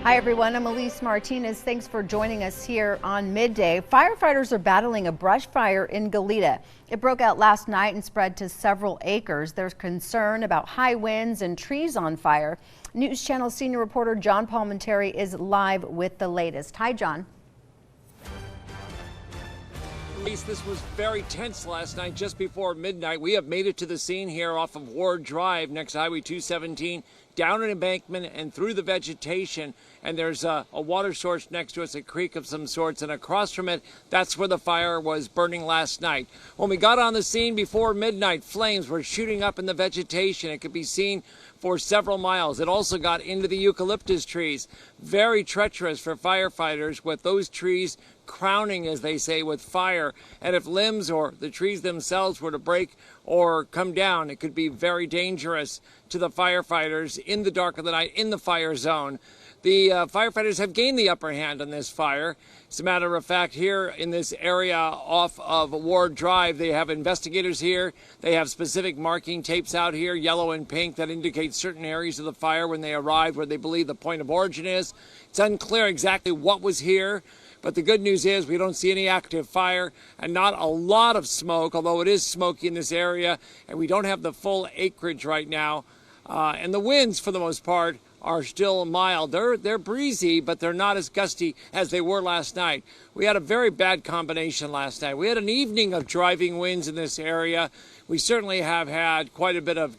Hi everyone, I'm Elise Martinez. Thanks for joining us here on Midday. Firefighters are battling a brush fire in Goleta. It broke out last night and spread to several acres. There's concern about high winds and trees on fire. News Channel senior reporter John Palmentary is live with the latest. Hi, John. This was very tense last night, just before midnight. We have made it to the scene here off of Ward Drive next to Highway 217, down an embankment and through the vegetation. And there's a water source next to us, a creek of some sorts, and across from it, that's where the fire was burning last night. When we got on the scene before midnight, flames were shooting up in the vegetation. It could be seen for several miles. It also got into the eucalyptus trees. Very treacherous for firefighters, with those trees crowning, as they say, with fire. And if limbs or the trees themselves were to break or come down, it could be very dangerous to the firefighters in the dark of the night in the fire zone. The firefighters have gained the upper hand on this fire. As a matter of fact, here in this area off of Ward Drive, they have investigators here. They have specific marking tapes out here, yellow and pink, that indicate certain areas of the fire when they arrived, where they believe the point of origin is. It's unclear exactly what was here, but the good news is we don't see any active fire and not a lot of smoke, although it is smoky in this area, and we don't have the full acreage right now. And the winds, for the most part, are still mild. They're breezy, but they're not as gusty as they were last night. We had a very bad combination last night. We had an evening of driving winds in this area. We certainly have had quite a bit of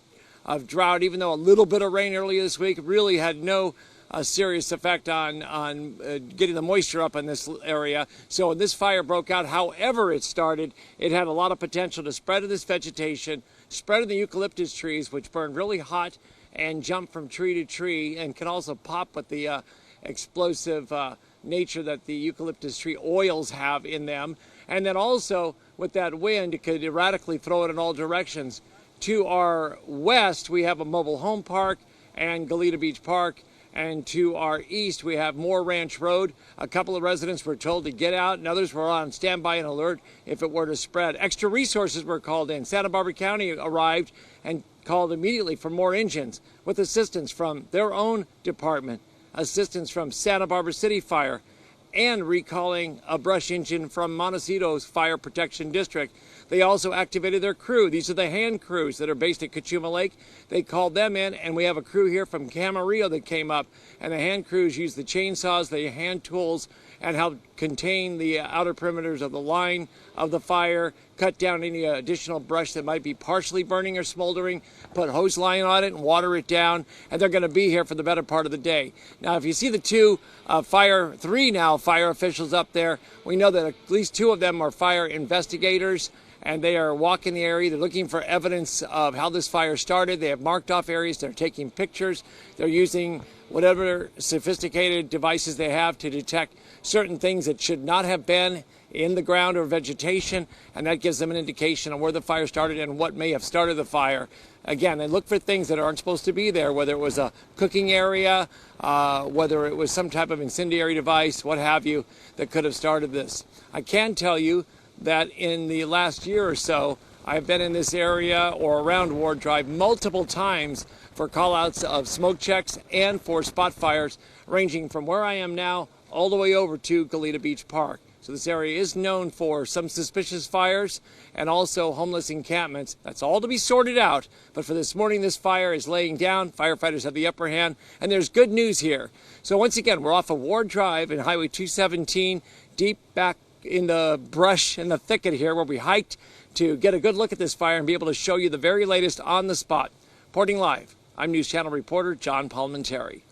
drought, even though a little bit of rain earlier this week really had no serious effect on getting the moisture up in this area. So when this fire broke out, however it started, it had a lot of potential to spread in this vegetation, spread in the eucalyptus trees, which burn really hot and jump from tree to tree, and can also pop with the explosive nature that the eucalyptus tree oils have in them. And then also with that wind, it could erratically throw it in all directions. To our west, we have a mobile home park and Goleta Beach Park. And to our east, we have Moore Ranch Road. A couple of residents were told to get out, and others were on standby and alert if it were to spread. Extra resources were called in. Santa Barbara County arrived and called immediately for more engines, with assistance from their own department, assistance from Santa Barbara City Fire, and recalling a brush engine from Montecito's Fire Protection District. They also activated their crew. These are the hand crews that are based at Cachuma Lake. They called them in, and we have a crew here from Camarillo that came up, and the hand crews use the chainsaws, the hand tools, and help contain the outer perimeters of the line of the fire, cut down any additional brush that might be partially burning or smoldering, put hose line on it and water it down, and they're going to be here for the better part of the day. Now, if you see the three fire officials up there, we know that at least two of them are fire investigators, and they are walking the area. They're looking for evidence of how this fire started. They have marked off areas. They're taking pictures. They're using whatever sophisticated devices they have to detect certain things that should not have been in the ground or vegetation, and that gives them an indication of where the fire started and what may have started the fire. Again, they look for things that aren't supposed to be there, whether it was a cooking area, whether it was some type of incendiary device, what have you, that could have started this. I can tell you that in the last year or so, I've been in this area or around Ward Drive multiple times for call-outs of smoke checks and for spot fires, ranging from where I am now all the way over to Goleta Beach Park. So this area is known for some suspicious fires and also homeless encampments. That's all to be sorted out. But for this morning, this fire is laying down. Firefighters have the upper hand, and there's good news here. So once again, we're off of Ward Drive and Highway 217, deep back in the brush in the thicket here, where we hiked to get a good look at this fire and be able to show you the very latest on the spot. Reporting live, I'm News Channel reporter John Palmentary.